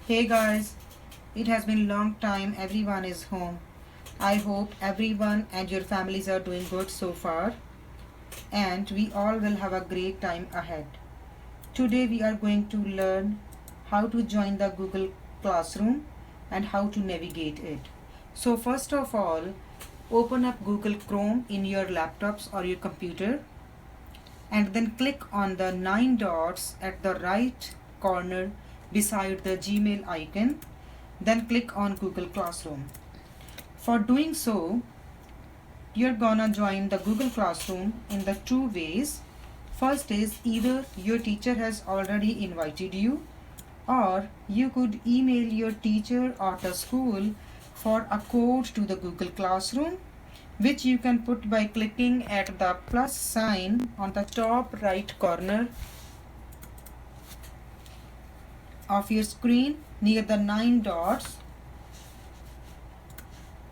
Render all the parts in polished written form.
Hey guys, it has been long time everyone is home. I hope everyone and your families are doing good so far and we all will have a great time ahead. Today we are going to learn how to join the Google Classroom and how to navigate it. So first of all, open up Google Chrome in your laptops or your computer and then click on the 9 dots at the right corner beside the Gmail icon. Then click on Google Classroom. For doing so, you're gonna join the Google Classroom in the two ways. First is either your teacher has already invited you, or you could email your teacher or the school for a code to the Google Classroom, which you can put by clicking at the plus sign on the top right corner of your screen near the 9 dots,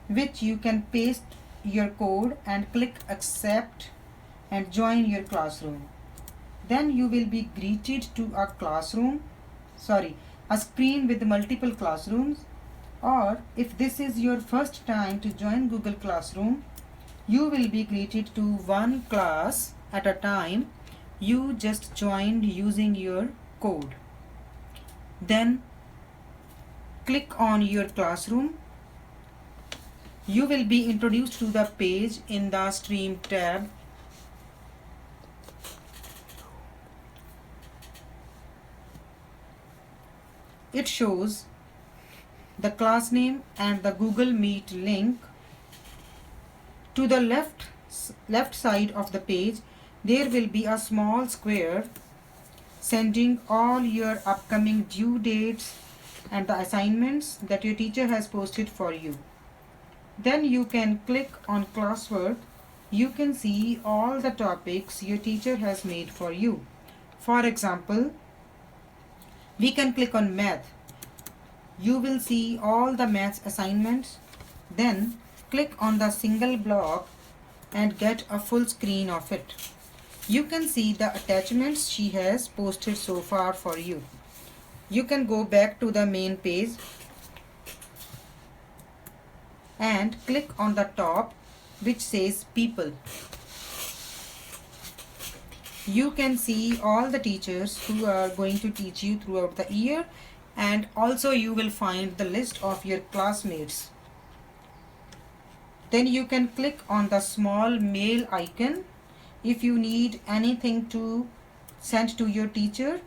which you can paste your code and click accept and join your classroom. Then you will be greeted to a screen with multiple classrooms, or if this is your first time to join Google Classroom, you will be greeted to one class at a time you just joined using your code. Then click on your classroom. You will be introduced to the page in the Stream tab. It shows the class name and the Google Meet link. To the left side of the page, there will be a small square sending all your upcoming due dates and the assignments that your teacher has posted for you. Then you can click on classwork. You can see all the topics your teacher has made for you. For example, we can click on math. You will see all the maths assignments. Then click on the single block and get a full screen of it. You can see the attachments she has posted so far for you. You can go back to the main page and click on the top which says people. You can see all the teachers who are going to teach you throughout the year, and also you will find the list of your classmates. Then you can click on the small mail icon if you need anything to send to your teacher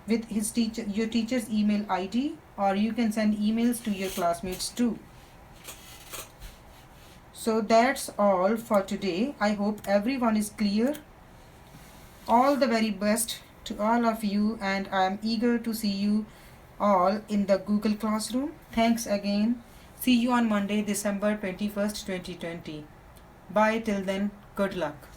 with your teacher's email ID, or you can send emails to your classmates too. So that's all for today. I hope everyone is clear. All the very best to all of you, and I am eager to see you all in the Google Classroom. Thanks again. See you on Monday, December 21st, 2020. Bye till then. Good luck.